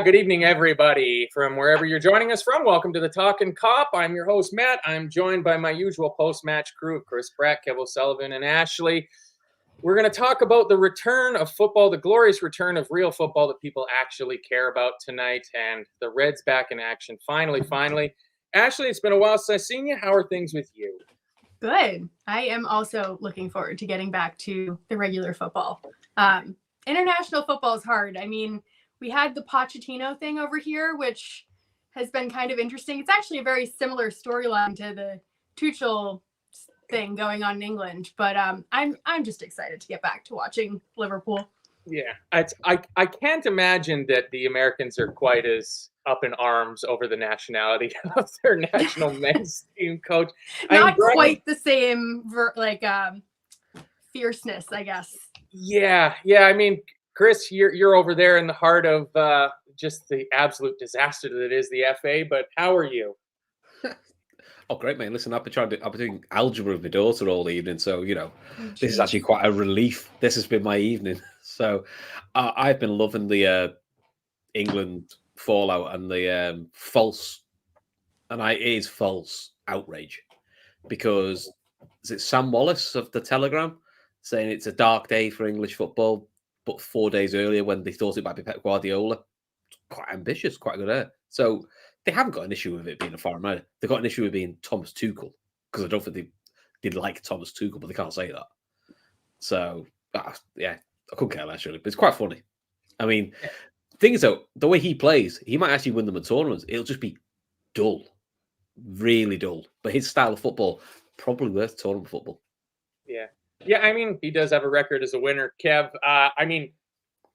Good evening, everybody, from wherever you're joining us from. Welcome to the Talkin Kop. I'm your host, Matt. I'm joined by my usual post-match crew of Chris Pratt, Kev O'Sullivan, and Ashley. We're going to talk about the return of football, the glorious return of real football that people actually care about tonight, and the Reds back in action. Finally. Ashley, it's been a while since I've seen you. How are things with you? Good. I am also looking forward to getting back to the regular football. International football is hard. I mean, we had the Pochettino thing over here, which has been kind of interesting. It's actually a very similar storyline to the Tuchel thing going on in England, but I'm just excited to get back to watching Liverpool. Yeah, I can't imagine that the Americans are quite as up in arms over the nationality of their national men's team coach. Not quite the same fierceness, I guess. Yeah. I mean, Chris, you're over there in the heart of just the absolute disaster that is the FA. But how are you? Oh, great, mate. Listen, I've been doing algebra with my daughter all evening. So, this is actually quite a relief. This has been my evening. So I've been loving the England fallout and the false outrage. Because is it Sam Wallace of the Telegram saying it's a dark day for English football, but 4 days earlier when they thought it might be Pep Guardiola. Quite ambitious, quite good. So they haven't got an issue with it being a foreign manager. They've got an issue with being Thomas Tuchel, because I don't think they did like Thomas Tuchel, but they can't say that. So, yeah, I couldn't care less, really. But it's quite funny. I mean, the thing is, though, the way he plays, he might actually win them a tournament. It'll just be dull. Really dull. But his style of football, probably worth tournament football. Yeah, I mean, he does have a record as a winner, Kev. I mean,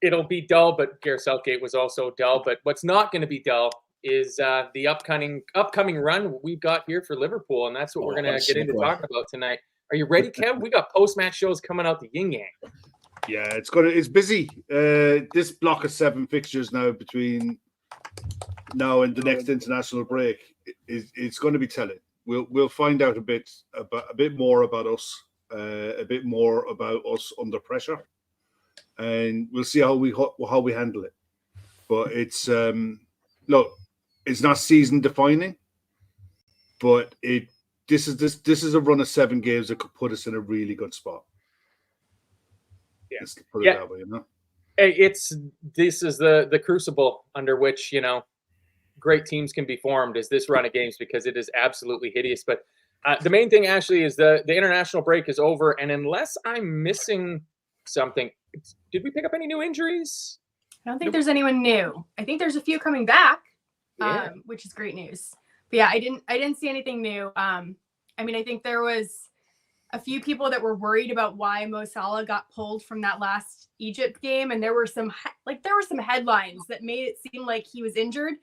it'll be dull, but Gareth Southgate was also dull. But what's not going to be dull is the upcoming run we've got here for Liverpool, and that's what we're going to get into talking about tonight. Are you ready, Kev? We got post-match shows coming out the yin yang. Yeah, it's busy. This block of 7 fixtures now between now and the next international break it's going to be telling. We'll find out a bit more about us, a bit more about us under pressure, and we'll see how we handle it. But it's it's not season defining, but this is a run of 7 games that could put us in a really good spot. Yeah, let's put it that way, This is the crucible under which great teams can be formed, is this run of games, because it is absolutely hideous. But the main thing, Ashley, is the international break is over, and unless I'm missing something, did we pick up any new injuries? I don't think there's anyone new. I think there's a few coming back, which is great news. But yeah, I didn't see anything new. I mean, I think there was a few people that were worried about why Mo Salah got pulled from that last Egypt game, and there were some headlines that made it seem like he was injured,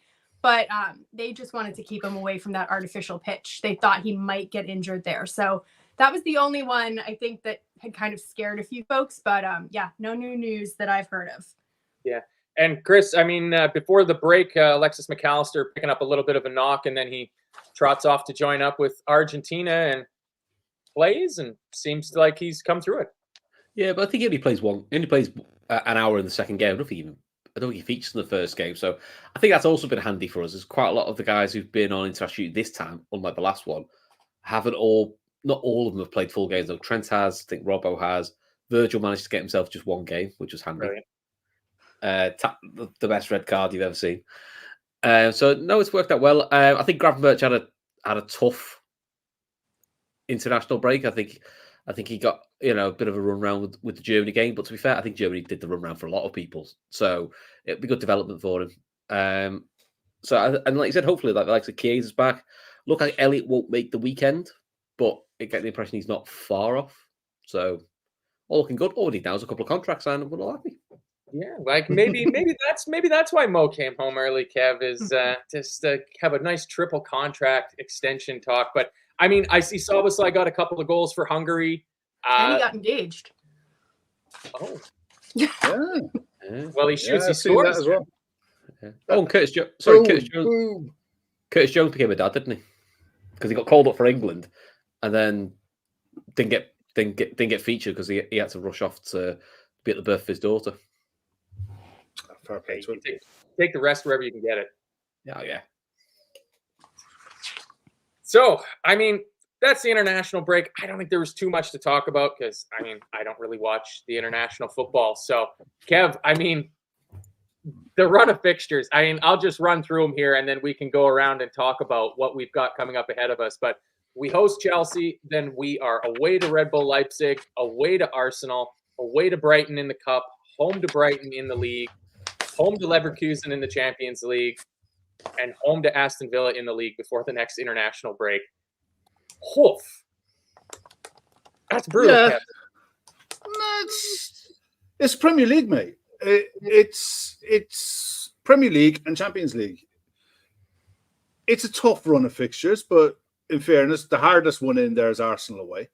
but they just wanted to keep him away from that artificial pitch. They thought he might get injured there, so that was the only one I think that had kind of scared a few folks. But no new news that I've heard of. Yeah. And Chris, I mean, before the break, Alexis McAllister picking up a little bit of a knock, and then he trots off to join up with Argentina and plays, and seems like he's come through it. Yeah, but I think he only plays an hour in the second game. I don't think he features in the first game. So I think that's also been handy for us. There's quite a lot of the guys who've been on international this time, unlike the last one, not all of them have played full games though. Trent has, I think Robbo has. Virgil managed to get himself just one game, which was handy. The best red card you've ever seen. So no, it's worked out well. I think Gravenberch had a tough international break. I think he got a bit of a run round with the Germany game, but to be fair, I think Germany did the run round for a lot of people, so it'd be good development for him. And like you said, hopefully like the likes of Chiesa is back. Look like Elliott won't make the weekend, but I get the impression he's not far off. So all looking good. All he now is a couple of contracts signed, and we're all happy. Yeah, like maybe that's why Mo came home early, Kev, is just to have a nice triple contract extension talk. But I mean, I see Szoboszlai got a couple of goals for Hungary. And he got engaged. Oh. Yeah. Well, he shoots, he scores as well. Yeah. Oh, and Curtis Jones. Curtis Jones became a dad, didn't he? Because he got called up for England, and then didn't get featured because he had to rush off to be at the birth of his daughter. Fair play to him. take the rest wherever you can get it. Oh, yeah. So, I mean, that's the international break. I don't think there was too much to talk about because, I mean, I don't really watch the international football. So, Kev, I mean, the run of fixtures, I mean, I'll just run through them here and then we can go around and talk about what we've got coming up ahead of us. But we host Chelsea, then we are away to Red Bull Leipzig, away to Arsenal, away to Brighton in the Cup, home to Brighton in the league, home to Leverkusen in the Champions League, and home to Aston Villa in the league before the next international break. Hoof. That's brutal. Yeah. It's Premier League, mate. It's Premier League and Champions League. It's a tough run of fixtures, but in fairness, the hardest one in there is Arsenal away.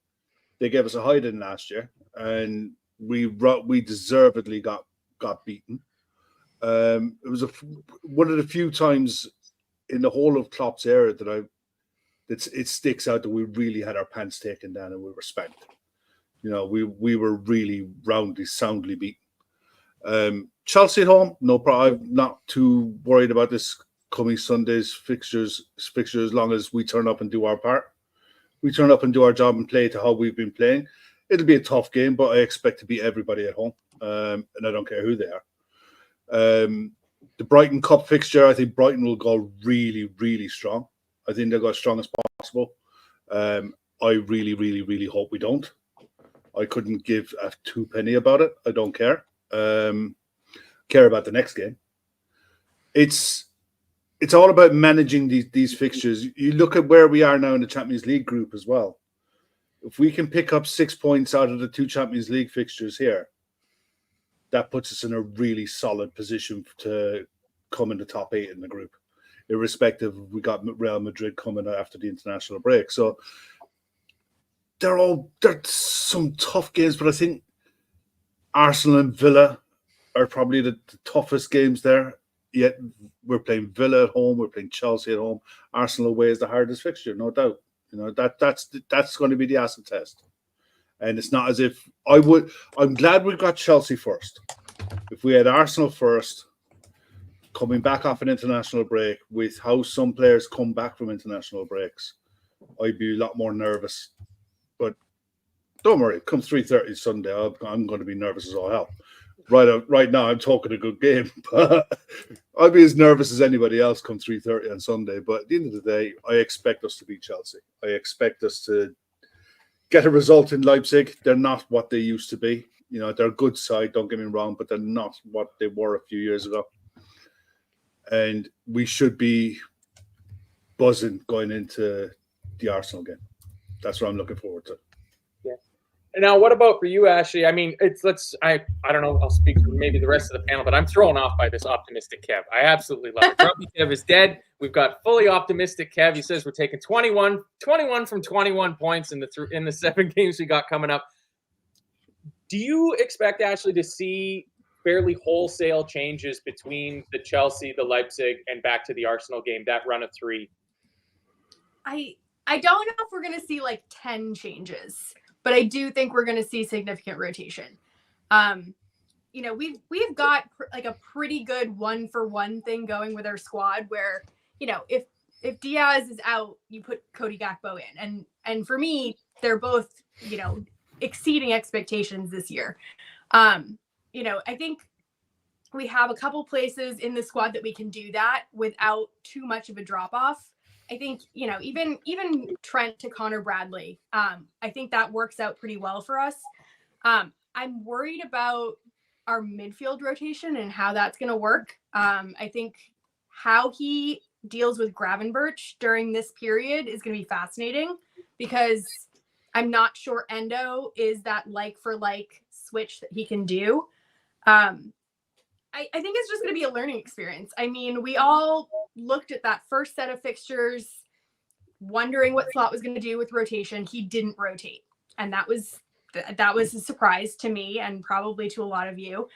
They gave us a hiding last year, and we deservedly got beaten. It was one of the few times in the whole of Klopp's era that it sticks out that we really had our pants taken down and we were spanked. You know, we were really soundly beaten. Chelsea at home, no problem. I'm not too worried about this coming Sunday's fixtures as long as we turn up and do our part. We turn up and do our job and play to how we've been playing. It'll be a tough game, but I expect to beat everybody at home, and I don't care who they are. The Brighton Cup fixture, I think Brighton will go really, really strong. I think they'll go as strong as possible. I really, really, really hope we don't. I couldn't give a two penny about it. I don't care. Care about the next game. It's all about managing these fixtures. You look at where we are now in the Champions League group as well. If we can pick up 6 points out of the 2 Champions League fixtures here, that puts us in a really solid position to come in the top 8 in the group, irrespective of we got Real Madrid coming after the international break. So they're some tough games, but I think Arsenal and Villa are probably the toughest games there. Yet we're playing Villa at home, we're playing Chelsea at home. Arsenal away is the hardest fixture, no doubt. You know, that's going to be the acid test. And it's not as if I'm glad we got Chelsea first. If we had Arsenal first, coming back off an international break, with how some players come back from international breaks, I'd be a lot more nervous. But don't worry, come 3:30 Sunday, I'm going to be nervous as all hell. Right now, I'm talking a good game, but I'll be as nervous as anybody else come 3:30 on Sunday. But at the end of the day, I expect us to beat Chelsea. I expect us to get a result in Leipzig. They're not what they used to be. You know, they're a good side, don't get me wrong, but they're not what they were a few years ago. And we should be buzzing going into the Arsenal game. That's what I'm looking forward to. Now, what about for you, Ashley? I mean, I don't know. I'll speak for maybe the rest of the panel, but I'm thrown off by this optimistic Kev. I absolutely love it. Grumpy Kev is dead. We've got fully optimistic Kev. He says we're taking 21 from 21 points in the 7 games we got coming up. Do you expect, Ashley, to see fairly wholesale changes between the Chelsea, the Leipzig, and back to the Arsenal game, that run of 3? I don't know if we're going to see like 10 changes. But I do think we're going to see significant rotation. You know, we've got like a pretty good 1-for-1 thing going with our squad where, you know, if Diaz is out, you put Cody Gakpo in. And for me, they're both, you know, exceeding expectations this year. You know, I think we have a couple places in the squad that we can do that without too much of a drop off. I think, you know, even Trent to Connor Bradley, I think that works out pretty well for us. I'm worried about our midfield rotation and how that's going to work. I think how he deals with Gravenberch during this period is going to be fascinating because I'm not sure Endo is that like for like switch that he can do. I think it's just going to be a learning experience. I mean, we all looked at that first set of fixtures, wondering what Slot was going to do with rotation. He didn't rotate. And that was a surprise to me and probably to a lot of you.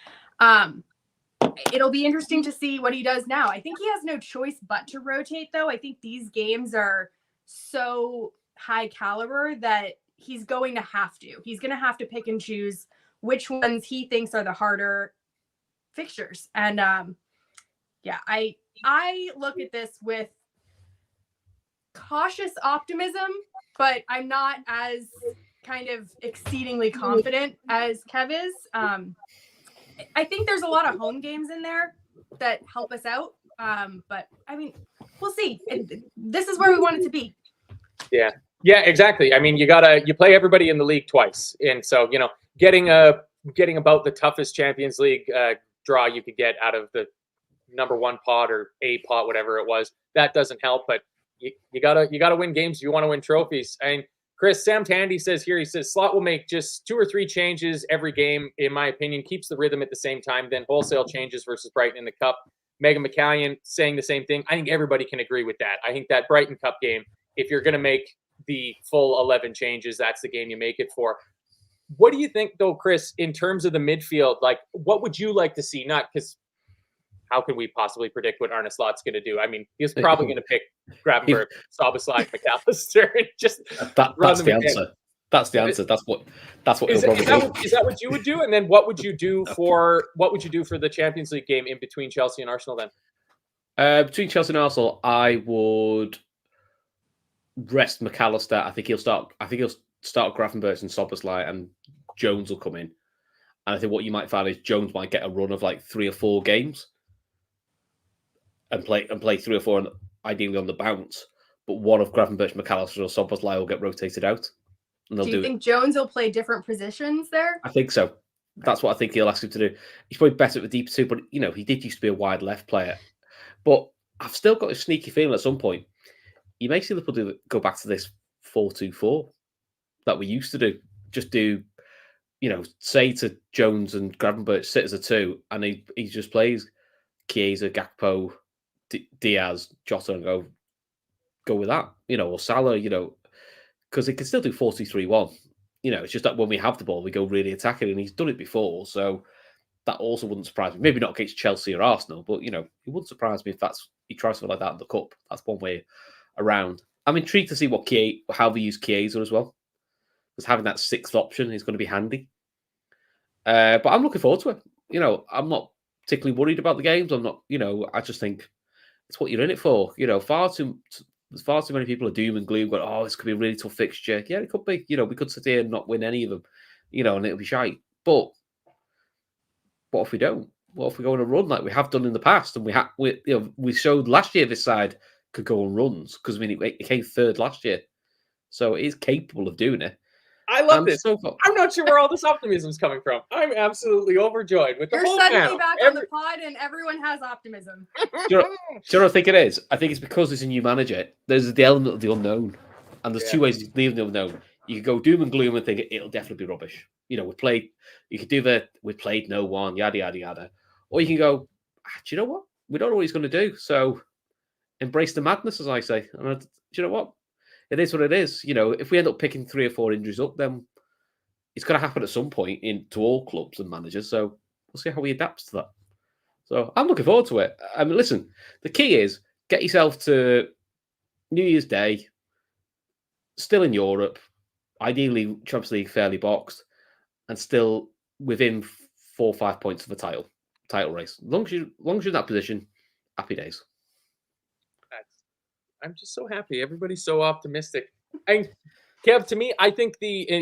It'll be interesting to see what he does now. I think he has no choice but to rotate, though. I think these games are so high caliber that he's going to have to. He's going to have to pick and choose which ones he thinks are the harder fixtures. And Yeah, I look at this with cautious optimism, but I'm not as kind of exceedingly confident as Kev is. I think there's a lot of home games in there that help us out. But I mean, we'll see. This is where we want it to be. Yeah, exactly. I mean, you play everybody in the league twice, and so getting about the toughest Champions League draw you could get out of the number one pot or a pot, whatever it was, that doesn't help. But you gotta win games if you want to win trophies. And Chris, Sam Tandy says here, he says Slot will make just 2 or 3 changes every game, in my opinion, keeps the rhythm at the same time, then wholesale changes versus Brighton in the Cup. Megan McCallion saying the same thing. I think everybody can agree with that. I think that Brighton Cup game, if you're going to make the full 11 changes, that's the game you make it for. What do you think, though, Chris, in terms of the midfield? Like, what would you like to see? Not because how can we possibly predict what Arne Slots going to do? I mean, he's probably going to pick Gravenberch, Szoboszlai, McAllister, and just that's the answer. That's the answer. That's what is that what you would do? And then what would you do for the Champions League game in between Chelsea and Arsenal then? Between Chelsea and Arsenal, I would rest McAllister. I think he'll start Gravenberch and Szoboszlai, and Jones will come in. And I think what you might find is Jones might get a run of like 3 or 4 games and play 3 or 4, and ideally on the bounce. But one of Gravenberch, McAllister, or Szoboszlai will get rotated out. Do you think Jones will play different positions there? I think so. That's what I think he'll ask him to do. He's probably better at the deep 2, but he did used to be a wide left player. But I've still got a sneaky feeling at some point you may see Liverpool go back to this 4-2-4 that we used to do. Just do, say to Jones and Gravenberch, sit as a 2, and he just plays Chiesa, Gakpo, Diaz, Jota, and go with that, or Salah, because he can still do 4-2-3-1. It's just that when we have the ball, we go really attacking, and he's done it before. So that also wouldn't surprise me. Maybe not against Chelsea or Arsenal, but it wouldn't surprise me if he tries something like that in the Cup. That's one way around. I'm intrigued to see how they use Chiesa as well, because having that 6th option is going to be handy. But I'm looking forward to it. I'm not particularly worried about the games. I'm not. I just think it's what you're in it for. There's far too many people are doom and gloom going, oh, this could be a really tough fixture. Yeah, it could be. We could sit here and not win any of them, and it'll be shite. But what if we don't? What if we go on a run like we have done in the past? And we showed last year this side could go on runs, because it came 3rd last year. So it is capable of doing it. I love this. I'm not sure where all this optimism is coming from. I'm absolutely overjoyed with the whole You're suddenly panel. back on the pod, and everyone has optimism. Do you know what I think it is? I think it's because there's a new manager. There's the element of the unknown. And there's 2 ways to leave the unknown. You could go doom and gloom and think it'll definitely be rubbish. You could do we played no one, yada, yada, yada. Or you can go, do you know what? We don't know what he's going to do. So embrace the madness, as I say. And do you know what? It is what it is. If we end up picking 3 or 4 injuries up, then it's going to happen at some point to all clubs and managers. So we'll see how he adapts to that. So I'm looking forward to it. I mean, listen, the key is get yourself to New Year's Day, still in Europe, ideally Champions League fairly boxed, and still within 4 or 5 points of the title race. As long as you're in that position, happy days. I'm just so happy. Everybody's so optimistic. And Kev, to me, I think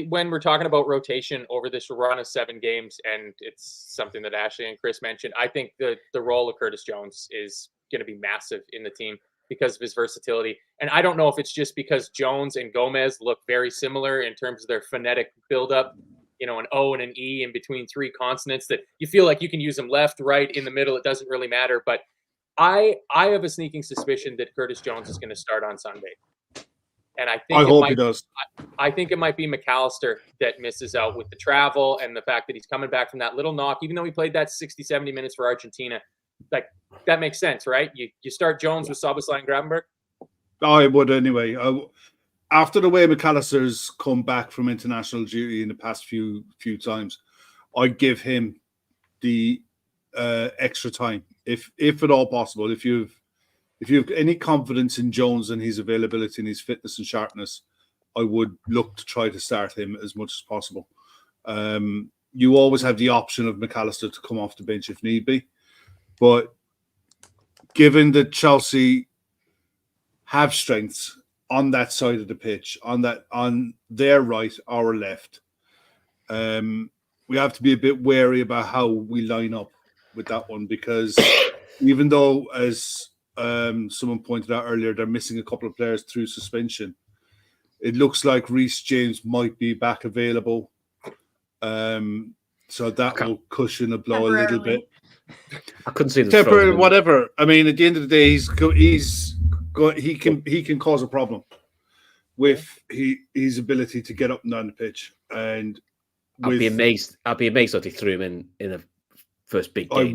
when we're talking about rotation over this run of 7 games, and it's something that Ashley and Chris mentioned, I think the role of Curtis Jones is going to be massive in the team because of his versatility. And I don't know if it's just because Jones and Gomez look very similar in terms of their phonetic buildup, an O and an E in between 3 consonants, that you feel like you can use them left, right, in the middle. It doesn't really matter. But I have a sneaking suspicion that Curtis Jones is going to start on Sunday. And I hope he does. I think it might be McAllister that misses out with the travel and the fact that he's coming back from that little knock, even though he played that 60, 70 minutes for Argentina. Like, that makes sense, right? You start Jones with Szoboszlai and Gravenberch? I would anyway. After the way McAllister's come back from international duty in the past few times, I'd give him the extra time, if at all possible. If you have any confidence in Jones and his availability and his fitness and sharpness, I would look to try to start him as much as possible. You always have the option of McAllister to come off the bench if need be, but given that Chelsea have strengths on that side of the pitch, on their right, our left, we have to be a bit wary about how we line up with that one, because even though, as someone pointed out earlier, they're missing a couple of players through suspension, it looks like Reece James might be back available. So that will cushion the blow a little bit. I couldn't see the temporary, whatever. I mean, at the end of the day, he can cause a problem with his ability to get up and down the pitch. And I'd be amazed if they threw him in the first big game.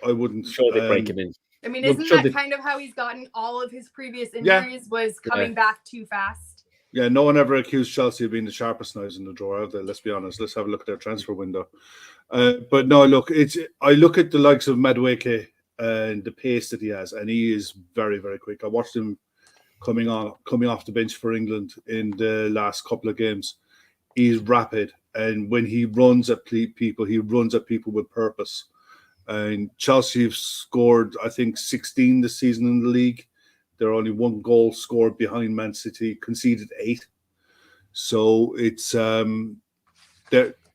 I wouldn't. Sure, they break him in. I mean, isn't that kind of how he's gotten all of his previous injuries? Was coming back too fast. Yeah, no one ever accused Chelsea of being the sharpest knives in the drawer, have they? Let's be honest. Let's have a look at their transfer window. But no, look, I look at the likes of Madueke and the pace that he has, and he is very, very quick. I watched him coming off the bench for England in the last couple of games. He's rapid, and when he runs at people, he runs at people with purpose. And Chelsea have scored, I think, 16 this season in the league. They're only one goal scored behind Man City, conceded 8. So it's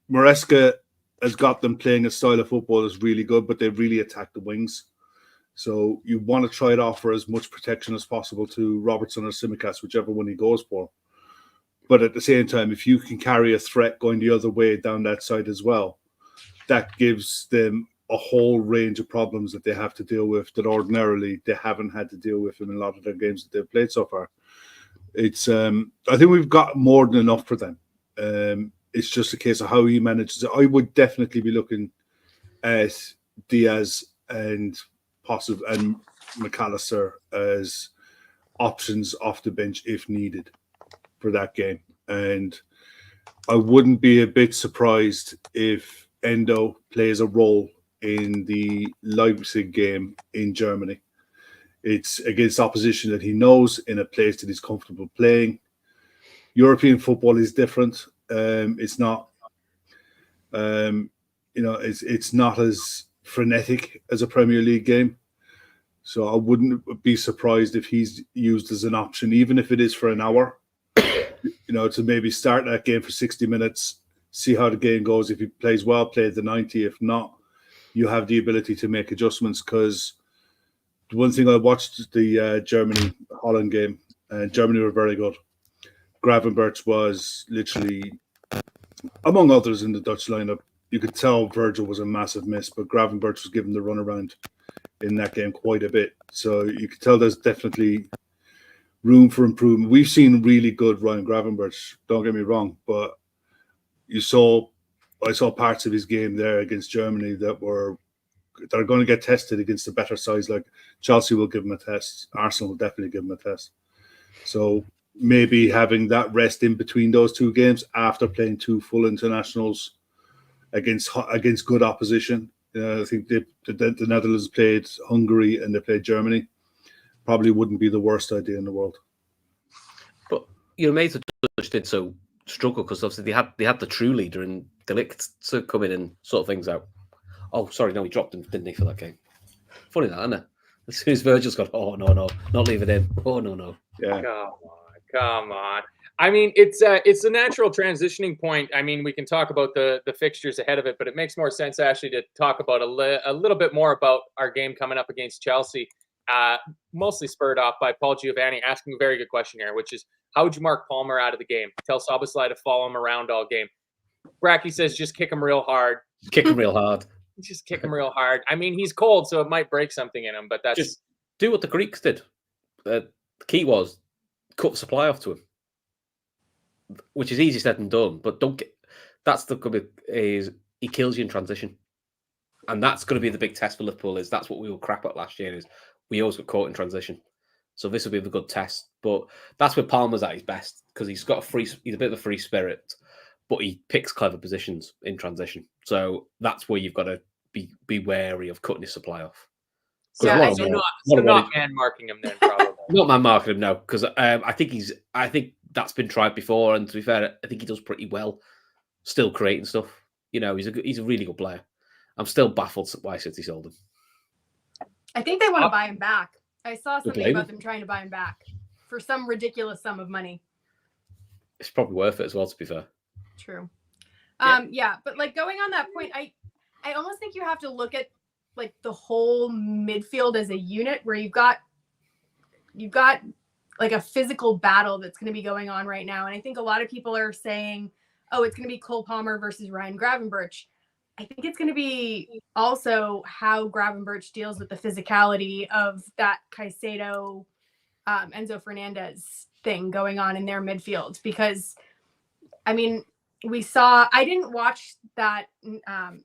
Maresca has got them playing a style of football that's really good, but they really attack the wings. So you want to try to offer as much protection as possible to Robertson or Tsimikas, whichever one he goes for. But at the same time, if you can carry a threat going the other way down that side as well, that gives them a whole range of problems that they have to deal with that ordinarily they haven't had to deal with in a lot of their games that they've played so far. It's I think we've got more than enough for them. It's just a case of how he manages it. I would definitely be looking at Diaz and McAllister as options off the bench if needed for that game. And I wouldn't be a bit surprised if Endo plays a role in the Leipzig game in Germany. It's against opposition that he knows, in a place that he's comfortable playing. European football is different. It's not, it's not as frenetic as a Premier League game. So I wouldn't be surprised if he's used as an option, even if it is for an hour, to maybe start that game for 60 minutes, see how the game goes. If he plays well, play the 90. If not, you have the ability to make adjustments, because the one thing I watched the Germany-Holland game, Germany were very good. Gravenberch was literally, among others in the Dutch lineup, you could tell Virgil was a massive miss, but Gravenberch was given the runaround in that game quite a bit. So you could tell there's definitely room for improvement. We've seen really good Ryan Gravenberch, don't get me wrong, but I saw parts of his game there against Germany that are going to get tested against a better size. Like Chelsea will give him a test. Arsenal will definitely give him a test. So maybe having that rest in between those two games after playing 2 full internationals against good opposition. I think the Netherlands played Hungary and they played Germany. Probably wouldn't be the worst idea in the world. But you're amazed that Dutch did so struggle, because obviously they had the true leader in De Ligt to come in and sort things out. Oh, sorry, no, he dropped him, didn't he, for that game? Funny that, isn't it? As soon as Virgil's got, oh no, not leave it in. Oh no. Yeah. Come on. I mean, it's a natural transitioning point. I mean, we can talk about the fixtures ahead of it, but it makes more sense actually to talk about a little bit more about our game coming up against Chelsea. Mostly spurred off by Paul Giovanni asking a very good question here, which is, how would you mark Palmer out of the game? Tell Szoboszlai to follow him around all game. Bracky says just kick him real hard. Kick him real hard. Just kick him real hard. I mean, he's cold, so it might break something in him, but that's... Just do what the Greeks did. The key was cut the supply off to him, which is easy said and done, but he kills you in transition. And that's going to be the big test for Liverpool. That's what we were crap at last year, is we always got caught in transition. So this will be the good test. But that's where Palmer's at his best, because he's a bit of a free spirit, but he picks clever positions in transition. So that's where you've got to be wary of cutting his supply off. Yeah, not man marking him then, probably. Not man marking him, no, because I think that's been tried before, and to be fair, I think he does pretty well, still creating stuff. He's a really good player. I'm still baffled why City sold him. I think they want to buy him back. I saw something blame about them. them trying to buy him back for some ridiculous sum of money. It's probably worth it as well, to be fair. True. Yeah. But like going on that point, I almost think you have to look at like the whole midfield as a unit where you've got like a physical battle that's going to be going on right now. And I think a lot of people are saying, oh, it's going to be Cole Palmer versus Ryan Gravenberch. I think it's going to be also how Gravenberch deals with the physicality of that Caicedo, Enzo Fernandez thing going on in their midfield. Because, I mean, I didn't watch that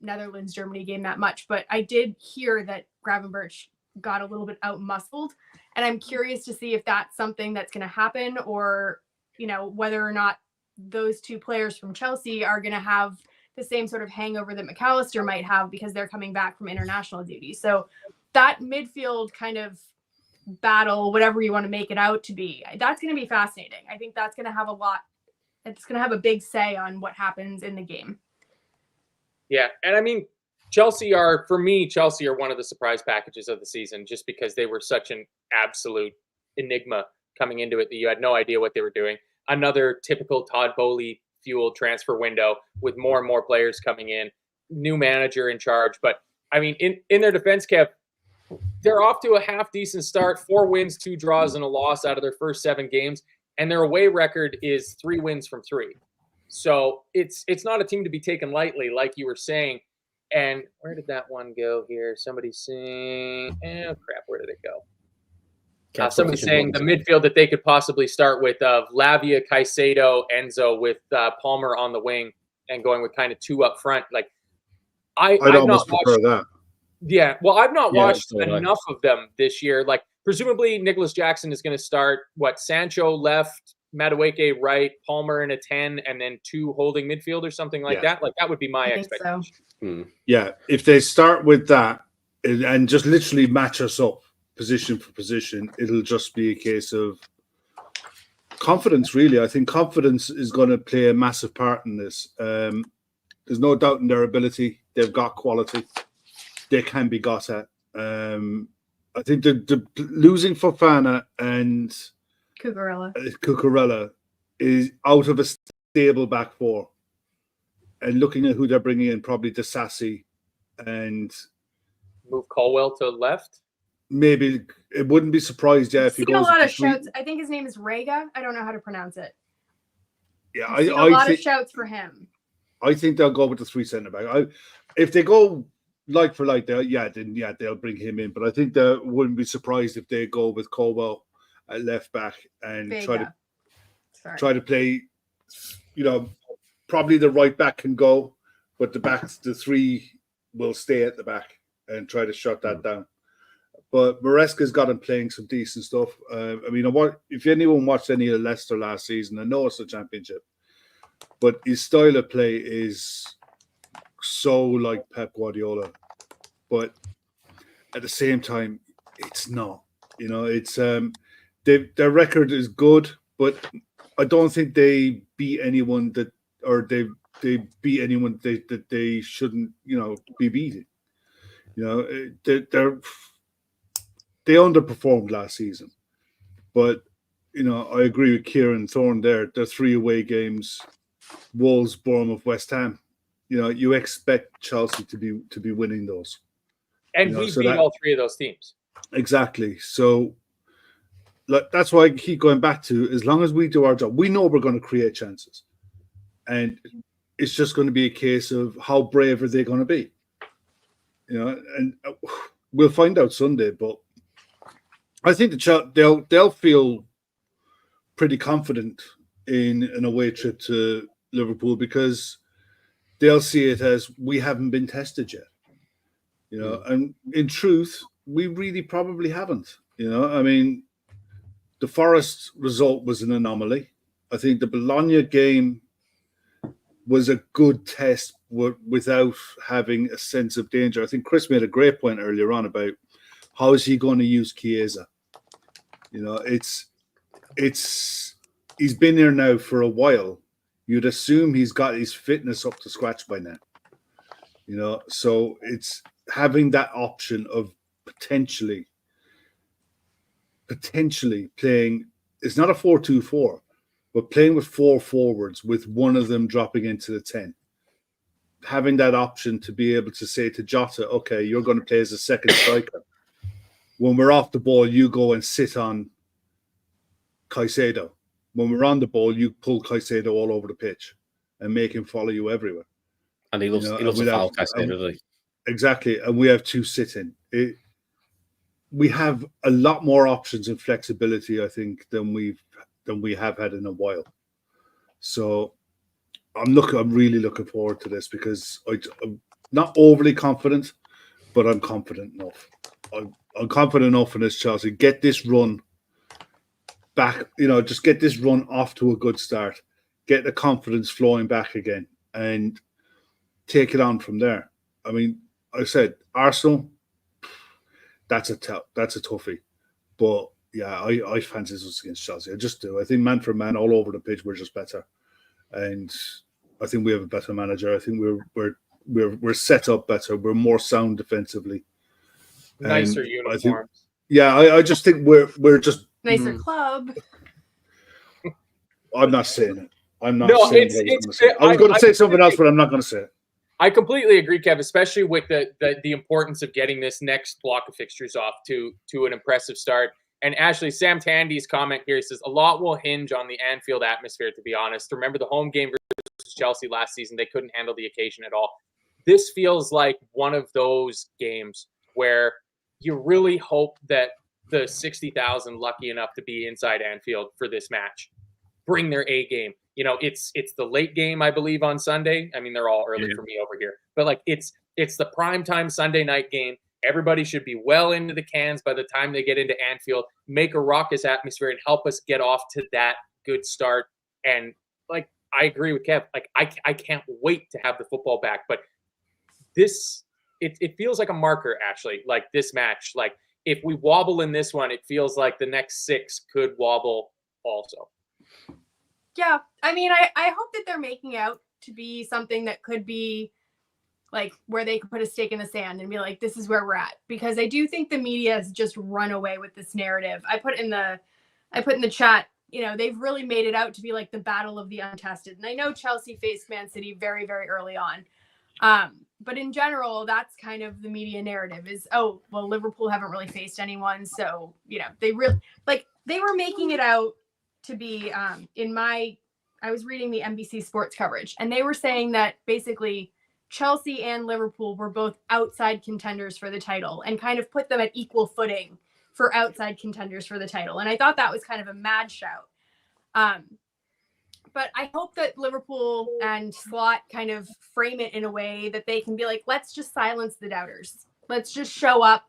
Netherlands-Germany game that much, but I did hear that Gravenberch got a little bit out-muscled. And I'm curious to see if that's something that's going to happen, or, you know, whether or not those two players from Chelsea are going to have the same sort of hangover that McAllister might have because they're coming back from international duty. So that midfield kind of battle, whatever you want to make it out to be, that's going to be fascinating. I think that's going to have it's going to have a big say on what happens in the game. Yeah. And I mean, Chelsea are one of the surprise packages of the season, just because they were such an absolute enigma coming into it that you had no idea what they were doing. Another typical Todd Boehly fueled transfer window with more and more players coming in, new manager in charge. But I mean, in their defense, Kev, they're off to a half decent start, 4 wins, 2 draws, and a loss out of their first 7 games. And their away record is 3 wins from 3. So it's not a team to be taken lightly, like you were saying. And where did that one go here? Somebody's saying, crap, where did it go? Somebody's saying the midfield that they could possibly start with Lavia, Caicedo, Enzo, with Palmer on the wing and going with kind of 2 up front. Like I'd almost prefer that. Yeah, well, I've not watched enough of them this year. Like presumably Nicholas Jackson is going to start. Sancho left, Madueke right, Palmer in a 10, and then 2 holding midfield or something like that. Like that would be my expectation. So. Yeah, if they start with that and just literally match us up position for position, it'll just be a case of confidence, really. I think confidence is going to play a massive part in this. There's no doubt in their ability. They've got quality. They can be got at. I think the losing Fofana and Cucurella is out of a stable back 4. And looking at who they're bringing in, probably Disasi and move Colwell to left. Maybe it wouldn't be surprised, if he goes. A lot of shouts. I think his name is Rega. I don't know how to pronounce it. Yeah, a lot of shouts for him. I think they'll go with the 3 centre back. If they go like for like, they'll bring him in. But I think they wouldn't be surprised if they go with Colwell at left back and try to play. You know, probably the right back can go, but the 3 will stay at the back and try to shut that down. But Maresca's got him playing some decent stuff. I mean, if anyone watched any of Leicester last season, I know it's the Championship, but his style of play is so like Pep Guardiola. But at the same time, it's not. You know, it's their record is good, but I don't think they beat anyone they beat anyone that they shouldn't, be beating. They underperformed last season, but I agree with Kieran Thorne there. The 3 away games: Wolves, Bournemouth, West Ham. You expect Chelsea to be winning those, and we've beat all 3 of those teams. Exactly. So that's why I keep going back to: as long as we do our job, we know we're going to create chances, and it's just going to be a case of how brave are they going to be. And we'll find out Sunday, but I think they'll feel pretty confident in an away trip to Liverpool, because they'll see it as we haven't been tested yet. And in truth, we really probably haven't. I mean, the Forest result was an anomaly. I think the Bologna game was a good test without having a sense of danger. I think Chris made a great point earlier on about how is he going to use Chiesa. He's been there now for a while. You'd assume he's got his fitness up to scratch by now. So it's having that option of potentially playing. It's not a 4-2-4, but playing with 4 forwards, with one of them dropping into the 10. Having that option to be able to say to Jota, okay, you're going to play as a second striker. When we're off the ball, you go and sit on Caicedo. When we're on the ball, you pull Caicedo all over the pitch and make him follow you everywhere. And he loves a foul Caicedo, doesn't he? Exactly. And we have 2 sitting. We have a lot more options and flexibility, I think, than we have had in a while. So I'm really looking forward to this, because I'm not overly confident, but I'm confident enough. I'm confident enough in this Chelsea. Get this run back, just get this run off to a good start. Get the confidence flowing back again and take it on from there. I mean, I said Arsenal, that's a toughie. But yeah, I fancy this against Chelsea. I just do. I think man for man, all over the pitch, we're just better. And I think we have a better manager. I think we're set up better. We're more sound defensively. Nicer uniforms. I just think we're just nicer club. I'm not saying it. I'm not No, saying it. I was going to say something else, but I'm not going to say it. I completely agree, Kev, especially with the importance of getting this next block of fixtures off to an impressive start. And Ashley, Sam Tandy's comment here, he says, a lot will hinge on the Anfield atmosphere, to be honest. Remember the home game versus Chelsea last season, they couldn't handle the occasion at all. This feels like one of those games where you really hope that the 60,000 lucky enough to be inside Anfield for this match bring their A game. It's the late game, I believe, on Sunday. I mean, they're all early for me over here, but it's the primetime Sunday night game. Everybody should be well into the cans by the time they get into Anfield, make a raucous atmosphere and help us get off to that good start. And I agree with Kev. I can't wait to have the football back, but it feels like a marker, Ashley, like this match. Like if we wobble in this one, it feels like the next 6 could wobble also. Yeah. I mean, I hope that they're making out to be something that could be like where they could put a stake in the sand and be like, this is where we're at. Because I do think the media has just run away with this narrative. I put in the chat, they've really made it out to be like the battle of the untested. And I know Chelsea faced Man City very, very early on. But in general, that's kind of the media narrative is, oh, well, Liverpool haven't really faced anyone. So, they were making it out to be, I was reading the NBC sports coverage and they were saying that basically Chelsea and Liverpool were both outside contenders for the title and kind of put them at equal footing for outside contenders for the title. And I thought that was kind of a mad shout. But I hope that Liverpool and Slot kind of frame it in a way that they can be like, let's just silence the doubters. Let's just show up.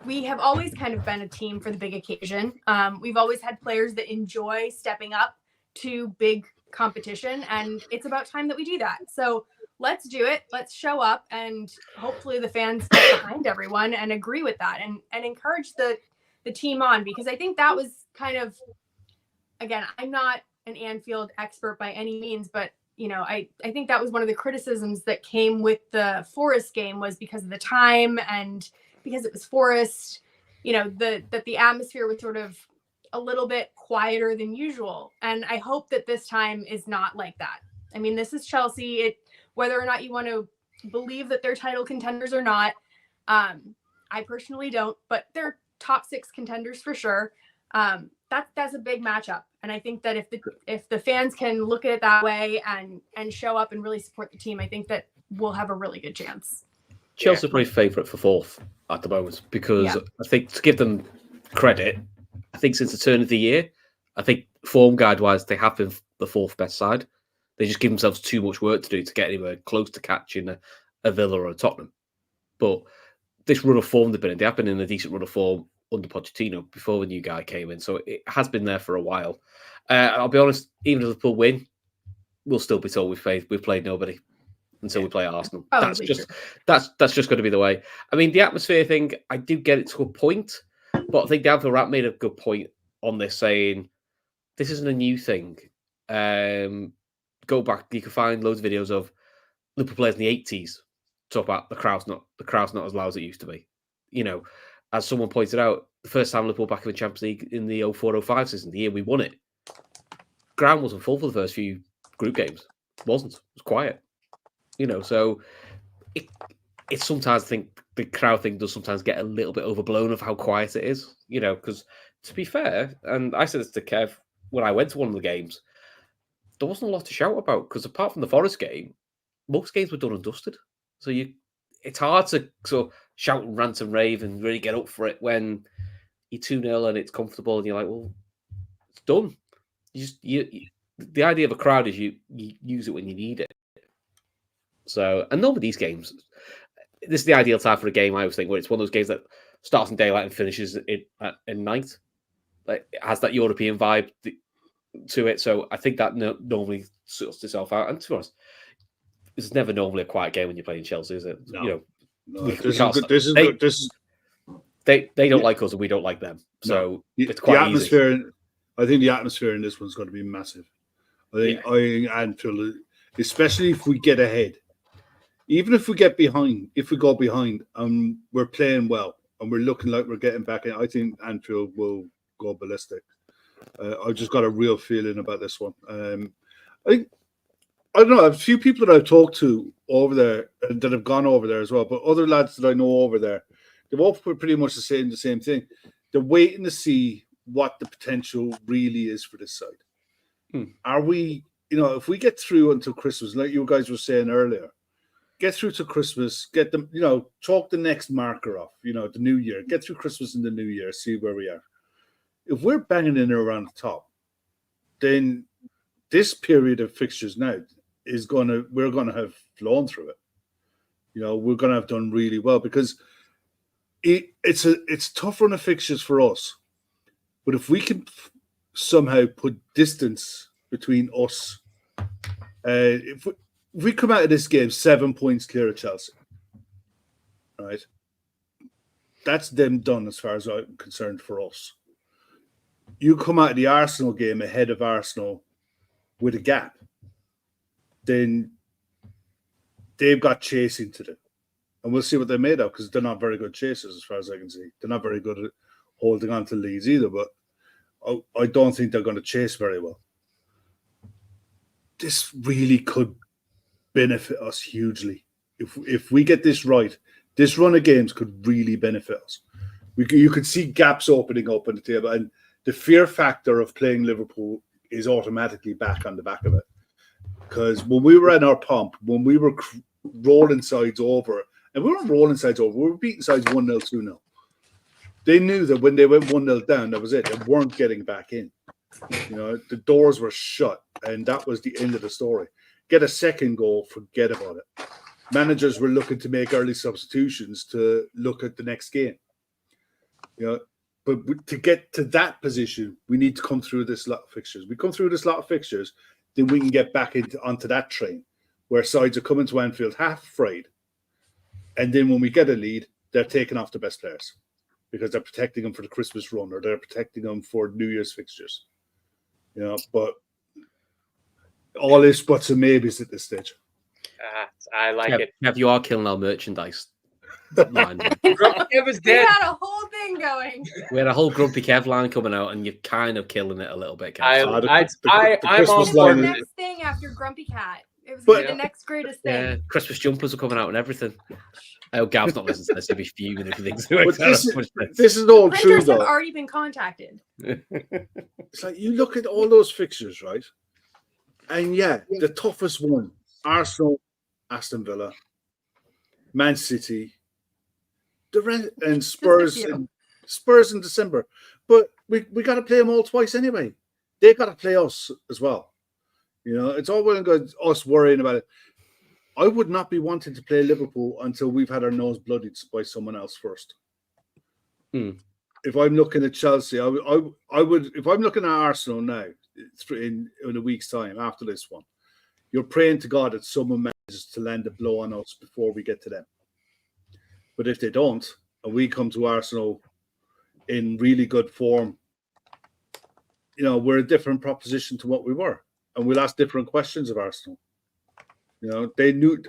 We have always kind of been a team for the big occasion. We've always had players that enjoy stepping up to big competition, and it's about time that we do that. So let's do it. Let's show up, and hopefully the fans get behind everyone and agree with that and encourage the team on, because I think that was kind of, again, I'm not an Anfield expert by any means, but I think that was one of the criticisms that came with the Forest game was because of the time and because it was Forest, that the atmosphere was sort of a little bit quieter than usual. And I hope that this time is not like that. I mean, this is Chelsea. Whether or not you want to believe that they're title contenders or not, I personally don't, but they're top 6 contenders for sure. That's a big matchup. And I think that if the fans can look at it that way and show up and really support the team, I think that we'll have a really good chance. Chelsea are probably favourite for 4th at the moment because I think, to give them credit, I think since the turn of the year, I think form guide wise, they have been the 4th best side. They just give themselves too much work to do to get anywhere close to catching a Villa or a Tottenham. But this run of form they've been in, they have been in a decent run of form under Pochettino before the new guy came in. So it has been there for a while. I'll be honest, even if Liverpool win, we'll still be told we've played nobody until we play Arsenal. That's just going to be the way. I mean, the atmosphere thing, I do get it to a point, but I think Danville Rat made a good point on this, saying this isn't a new thing. Go back, you can find loads of videos of Liverpool players in the 80s talk about the crowd's not as loud as it used to be. as someone pointed out, the first time Liverpool back in the Champions League in the 04-05 season, the year we won it, ground wasn't full for the first few group games. It wasn't. It was quiet. So it's sometimes I think the crowd thing does sometimes get a little bit overblown of how quiet it is. Because to be fair, and I said this to Kev when I went to one of the games, there wasn't a lot to shout about because apart from the Forest game, most games were done and dusted. So it's hard to sort of shout and rant and rave and really get up for it when you're 2-0 and it's comfortable and you're like, well, it's done. The idea of a crowd is you use it when you need it. So, and none of these games, this is the ideal time for a game, I always think, where it's one of those games that starts in daylight and finishes at night. Like, it has that European vibe to it. So I think that normally sorts itself out. And to be honest, it's never normally a quiet game when you're playing Chelsea, is it? No. They don't like us and we don't like them. So it's quite the atmosphere. easy. I think the atmosphere in this one's going to be massive. I think Anfield, especially if we get ahead, even if we get behind, if we go behind and we're playing well and we're looking like we're getting back in, I think Anfield will go ballistic. I've just got a real feeling about this one. I don't know, a few people that I've talked to over there that have gone over there as well, but other lads that I know over there, they've all pretty much the same thing. They're waiting to see what the potential really is for this side. Are we, if we get through until Christmas, like you guys were saying earlier, get through to Christmas, get them, chalk the next marker off, the new year, get through Christmas and the new year, see where we are. If we're banging in around the top, then this period of fixtures now we're going to have flown through it. We're going to have done really well because it's a tough run of fixtures for us. But if we can somehow put distance between us, if we come out of this game 7 points clear of Chelsea, right? That's them done as far as I'm concerned for us. You come out of the Arsenal game ahead of Arsenal with a gap, then they've got chasing to do. And we'll see what they're made of because they're not very good chasers as far as I can see. They're not very good at holding on to leads either, but I don't think they're going to chase very well. This really could benefit us hugely. If we get this right, this run of games could really benefit us. You could see gaps opening up on the table, and the fear factor of playing Liverpool is automatically back on the back of it. Because when we were in our pomp, when we were rolling sides over, and we weren't rolling sides over, we were beating sides 1-0, 2-0. They knew that when they went 1-0 down, that was it. They weren't getting back in. The doors were shut, and that was the end of the story. Get a second goal, forget about it. Managers were looking to make early substitutions to look at the next game. But to get to that position, we need to come through this lot of fixtures. We come through this lot of fixtures, then we can get back onto that train where sides are coming to Anfield half afraid. And then when we get a lead, they're taking off the best players because they're protecting them for the Christmas run or they're protecting them for New Year's fixtures. But all is buts and maybes at this stage. I like it. Kev, you are killing our merchandise line. Kev is We dead. had a whole thing going. We had a whole Grumpy Kev line coming out, and you're kind of killing it a little bit, Kev. I'm Christmas on The board line with is- it. next thing after Grumpy Cat. It was gonna be the next greatest thing. Yeah, Christmas jumpers are coming out and everything. Oh, Gav's not listening to this. He'll be fuming if he thinks But this is all true, Printers have though. already been contacted. It's like you look at all those fixtures, right? And the toughest one, Arsenal, Aston Villa, Man City, and Spurs in December. But we got to play them all twice anyway. They got to play us as well. It's all well and good us worrying about it. I would not be wanting to play Liverpool until we've had our nose bloodied by someone else first. If I'm looking at Chelsea, I would. If I'm looking at Arsenal now, in a week's time after this one, you're praying to God that someone manages to land a blow on us before we get to them. But if they don't, and we come to Arsenal in really good form, we're a different proposition to what we were, and we'll ask different questions of Arsenal.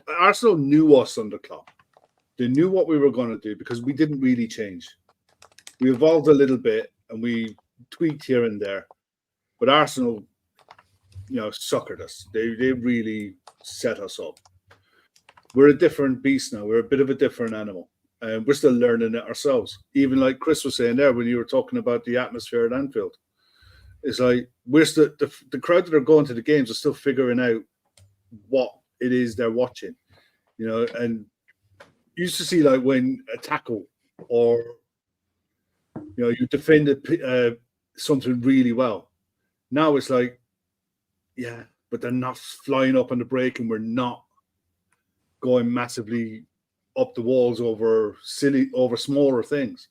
Arsenal knew us under Klopp. They knew what we were going to do because we didn't really change. We evolved a little bit and we tweaked here and there, but Arsenal, suckered us. They really set us up. We're a different beast now. We're a bit of a different animal. And we're still learning it ourselves. Even like Chris was saying there when you were talking about the atmosphere at Anfield. It's like we're still the crowd that are going to the games are still figuring out what it is they're watching. And you used to see like when a tackle or you defended something really well. Now it's like, yeah, but they're not flying up on the break and we're not going massively up the walls over smaller things.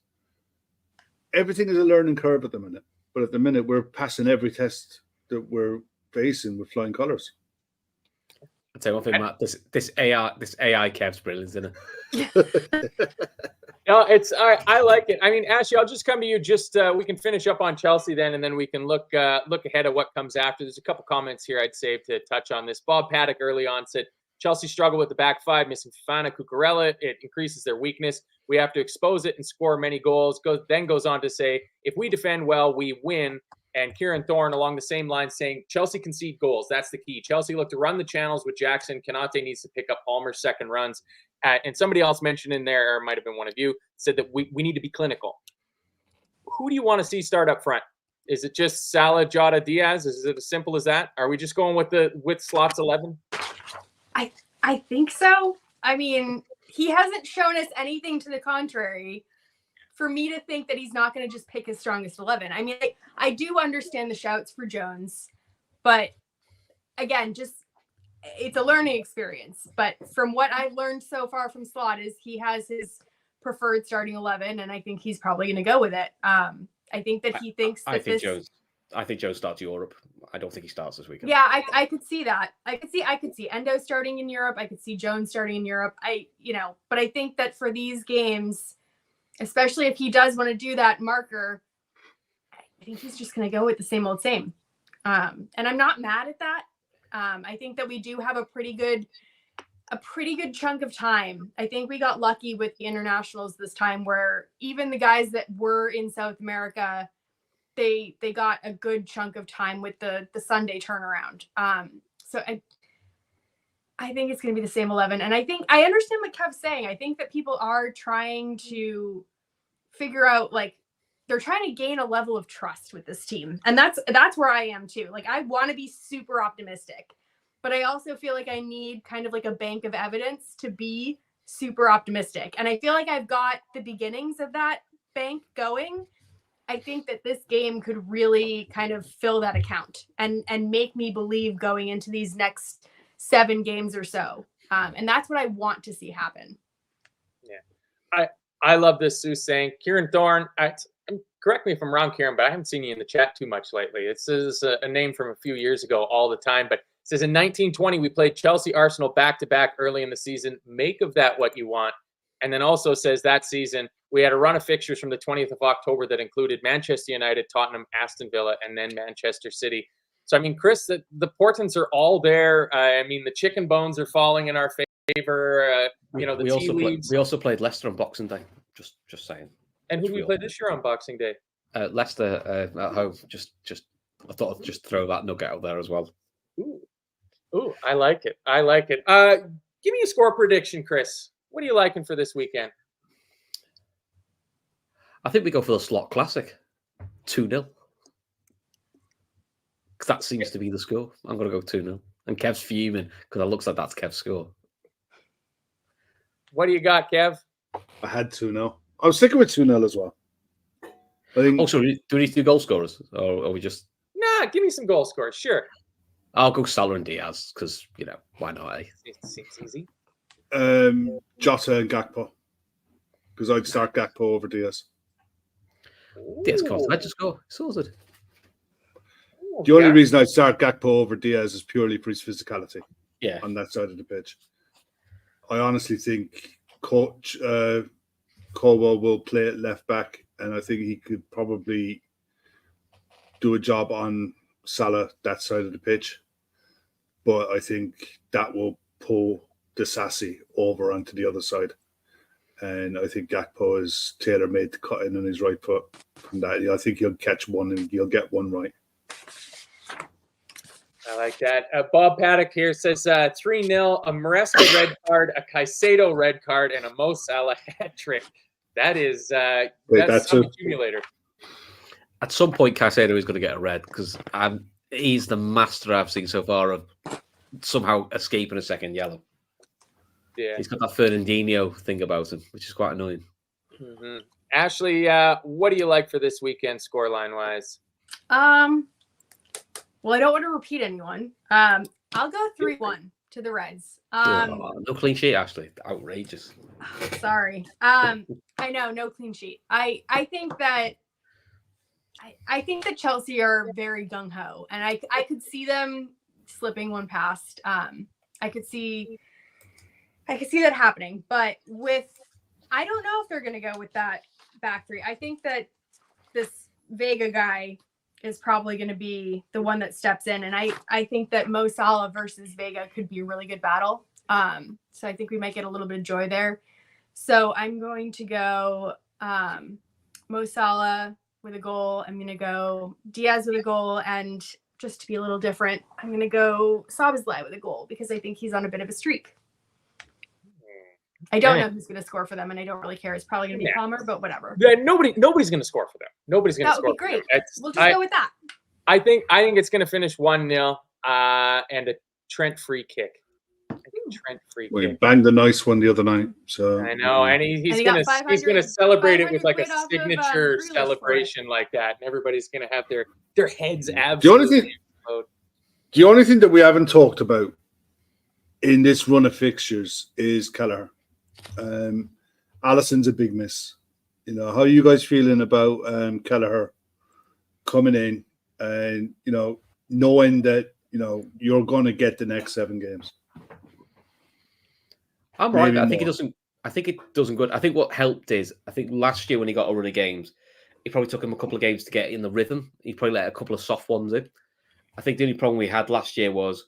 Everything is a learning curve at the minute, but at the minute we're passing every test that we're facing with flying colours. I'll tell you one thing, Matt. This AI Kev's brilliant, isn't it? No, I like it. I mean, Ashley, I'll just come to you. Just we can finish up on Chelsea then, and then we can look ahead at what comes after. There's a couple comments here I'd save to touch on this. Bob Paddock early on said Chelsea struggle with the back five, missing Fofana, Cucurella. It increases their weakness. We have to expose it and score many goals. Then goes on to say, if we defend well, we win. And Kieran Thorne along the same line saying Chelsea concede goals. That's the key. Chelsea look to run the channels with Jackson. Kanate needs to pick up Palmer's second runs. And somebody else mentioned in there, or it might have been one of you, said that we need to be clinical. Who do you want to see start up front? Is it just Salah, Jota, Diaz? Is it as simple as that? Are we just going with Slots 11? I think so. I mean, he hasn't shown us anything to the contrary for me to think that he's not going to just pick his strongest 11. I mean, I do understand the shouts for Jones, but again, it's a learning experience. But from what I've learned so far from Slot is he has his preferred starting 11, and I think he's probably going to go with it. I think that he thinks that I think Joe starts Europe. I don't think he starts this weekend. Yeah, I could see that. I could see Endo starting in Europe. I could see Jones starting in Europe. But I think that for these games, especially if he does want to do that marker, I think he's just going to go with the same old same. And I'm not mad at that. I think that we do have a pretty good chunk of time. I think we got lucky with the internationals this time where even the guys that were in South America, they got a good chunk of time with the Sunday turnaround. So I think it's going to be the same 11. And I think I understand what Kev's saying. I think that people are trying to figure out, like, they're trying to gain a level of trust with this team. And that's where I am too. Like, I want to be super optimistic, but I also feel like I need kind of like a bank of evidence to be super optimistic. And I feel like I've got the beginnings of that bank going. I think that this game could really kind of fill that account and make me believe going into these next 7 games or so. And that's what I want to see happen. Yeah. I love this, Sue saying. Kieran Thorne, correct me if I'm wrong, Kieran, but I haven't seen you in the chat too much lately. This is a name from a few years ago all the time, but it says in 1920, we played Chelsea, Arsenal back-to-back early in the season. Make of that what you want. And then also says that season, we had a run of fixtures from the 20th of October that included Manchester United, Tottenham, Aston Villa, and then Manchester City. So, I mean, Chris, the portents are all there. I mean, the chicken bones are falling in our favor. The tea leaves. We also played Leicester on Boxing Day. Just saying. And who did we play this year on Boxing Day? Leicester at home. Just I thought I'd just throw that nugget out there as well. Ooh, I like it. Give me a score prediction, Chris. What are you liking for this weekend? I think we go for the Slot Classic. 2-0. Because that seems to be the score. I'm going to go 2-0. And Kev's fuming because it looks like that's Kev's score. What do you got, Kev? I had 2-0. I was sticking with 2-0 as well. I think. Also, do we need to do goal scorers? Or are we just... Nah, give me some goal scorers. Sure. I'll go Salah and Diaz because, why not? It seems easy. Jota and Gakpo. Because I'd start Gakpo over Diaz. Diaz comes to just go. Sorted. The only reason I'd start Gakpo over Diaz is purely for his physicality. Yeah. On that side of the pitch. I honestly think Coach Colwell will play at left back, and I think he could probably do a job on Salah that side of the pitch. But I think that will pull Disasi over onto the other side. And I think Gakpo is tailor-made to cut in on his right foot from that. I think he'll catch one and he'll get one right. I like that. Bob Paddock here says 3-0, a Maresca red card, a Caicedo red card, and a Mo Salah hat trick. That is that's some accumulator. At some point, Caicedo is going to get a red because he's the master I've seen so far of somehow escaping a second yellow. Yeah, he's got that Fernandinho thing about him, which is quite annoying. Mm-hmm. Ashley, what do you like for this weekend, scoreline wise? Well, I don't want to repeat anyone. I'll go 3-1 to the Reds. No clean sheet, Ashley. Outrageous. Sorry. I know, no clean sheet. I think that Chelsea are very gung ho, and I could see them slipping one past. I could see that happening, but I don't know if they're going to go with that back three. I think that this Vega guy is probably going to be the one that steps in, and I think that Mo Salah versus Vega could be a really good battle. So I think we might get a little bit of joy there. So I'm going to go Mo Salah with a goal. I'm going to go Diaz with a goal, and just to be a little different, I'm going to go Szoboszlai with a goal because I think he's on a bit of a streak. I don't know who's going to score for them, and I don't really care. It's probably going to be Palmer, but whatever. Yeah, nobody's going to score for them. Nobody's going to score. That would be great. We'll just go with that. I think it's going to finish 1-0 and a Trent free kick. Well, he banged a nice one the other night. So I know, and he's gonna celebrate it with like a signature celebration like that, and everybody's gonna have their heads absolutely. The only thing that we haven't talked about in this run of fixtures is Kelleher. Alisson's a big miss. You know, how are you guys feeling about Kelleher coming in and knowing that you're going to get the next 7 games? I'm right. I think it doesn't good. I think what helped is last year when he got a run of games, it probably took him a couple of games to get in the rhythm. He probably let a couple of soft ones in. I think the only problem we had last year was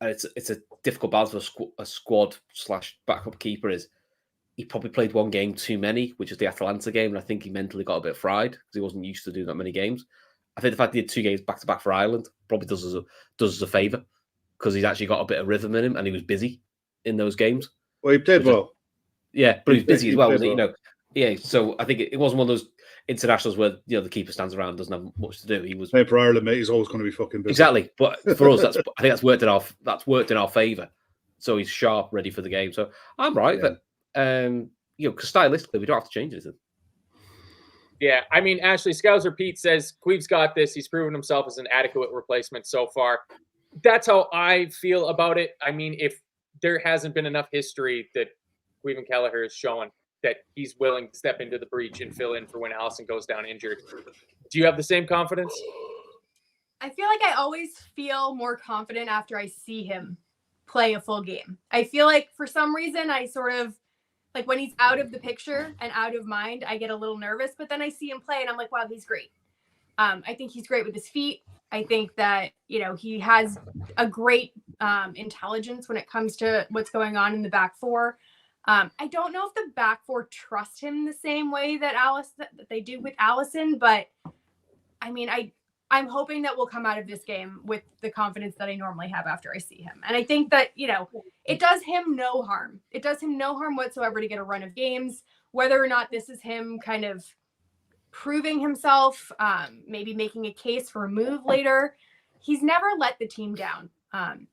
it's a difficult balance for a squad / backup keeper is he probably played one game too many, which is the Atalanta game, and I think he mentally got a bit fried because he wasn't used to doing that many games. I think the fact he did 2 games back to back for Ireland probably does us a favour because he's actually got a bit of rhythm in him and he was busy in those games. Well, he played well. Yeah, but he was busy as well, wasn't he? Yeah. So I think it wasn't one of those internationals where the keeper stands around and doesn't have much to do. He was playing for Ireland, mate. He's always going to be fucking busy. Exactly, but for us, I think that's worked in our favour. So he's sharp, ready for the game. So I'm right, but because stylistically we don't have to change anything. Yeah, I mean, Ashley Scouser Pete says Queve's got this. He's proven himself as an adequate replacement so far. That's how I feel about it. I mean, if there hasn't been enough history that Queve and Kelleher is showing that he's willing to step into the breach and fill in for when Alisson goes down injured. Do you have the same confidence? I feel like I always feel more confident after I see him play a full game. I feel like for some reason I sort of like when he's out of the picture and out of mind, I get a little nervous, but then I see him play and I'm like, wow, he's great. I think he's great with his feet. I think that, he has a great intelligence when it comes to what's going on in the back four. I don't know if the back four trust him the same way that they do with Alisson, but I mean, I'm hoping that we'll come out of this game with the confidence that I normally have after I see him. And I think that, it does him no harm. It does him no harm whatsoever to get a run of games, whether or not this is him kind of proving himself, maybe making a case for a move later. He's never let the team down.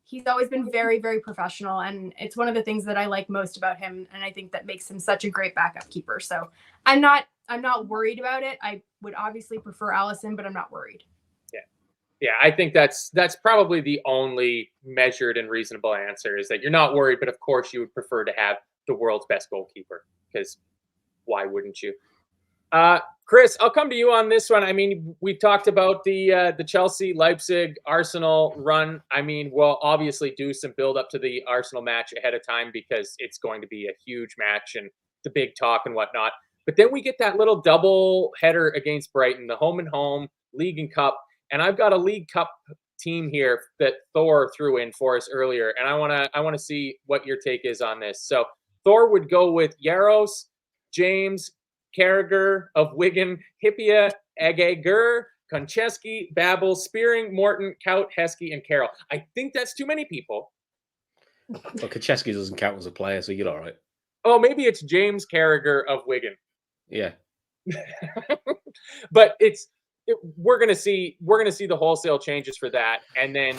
He's always been very, very professional, and it's one of the things that I like most about him, and I think that makes him such a great backup keeper. So I'm not worried about it. I would obviously prefer Alisson, but I'm not worried. Yeah, I think that's probably the only measured and reasonable answer is that you're not worried, but of course you would prefer to have the world's best goalkeeper because why wouldn't you? Chris, I'll come to you on this one. I mean, we've talked about the Chelsea, Leipzig, Arsenal run. I mean, we'll obviously do some build up to the Arsenal match ahead of time because it's going to be a huge match and the big talk and whatnot. But then we get that little double header against Brighton, the home and home, League and Cup. And I've got a League Cup team here that Thor threw in for us earlier, and I want to see what your take is on this. So Thor would go with Yaros, James, Carragher of Wigan, Hippia, Ageger, Konchesky, Babel, Spearing, Morton, Kaut, Heskey, and Carroll. I think that's too many people. Well, Konchesky doesn't count as a player, so you're all right. Oh, maybe it's James Carragher of Wigan. Yeah. But we're gonna see the wholesale changes for that, and then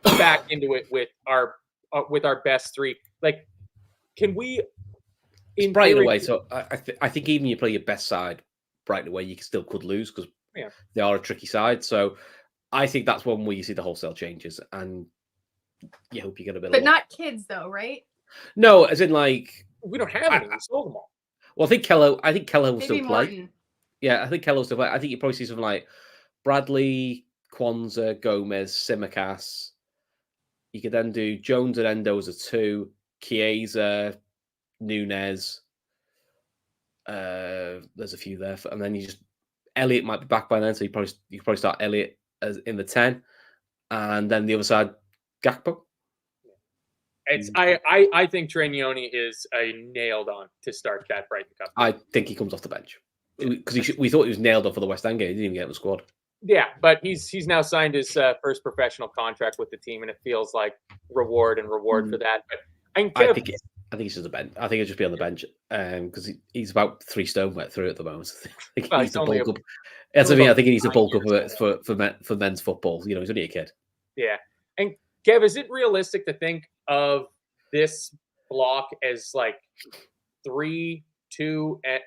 back into it with our best three. Like, can we? It's Brighton away, so I think even you play your best side Brighton away, you still could lose because they are a tricky side. So I think that's one where you see the wholesale changes, and you hope you get a bit. But not kids, though, right? No, as in like we don't have any. We sold them all. Well, I think Kelleher will Maybe still play. Morton. Yeah, I think Kelleher will still play. I think you probably see something like Bradley, Kwanzaa, Gomez, Simicas. You could then do Jones and Endo as a 2, Chiesa, Nunez. There's a few there, and then Elliott might be back by then, so you could probably start Elliott as in the 10, and then the other side, Gakpo. I think Trainioni is nailed on to start that Brighton Cup. I think he comes off the bench because we thought he was nailed on for the West Ham game. He didn't even get in the squad. Yeah, but he's now signed his first professional contract with the team, and it feels like reward for that. But I think he's just a bench. I think he'll just be on the bench because he's about 3 stone wet through at the moment. I think he needs to bulk up. I think he needs to bulk up for men's football. You know, he's only a kid. Yeah, and Kev, is it realistic to think of this block as like 3-2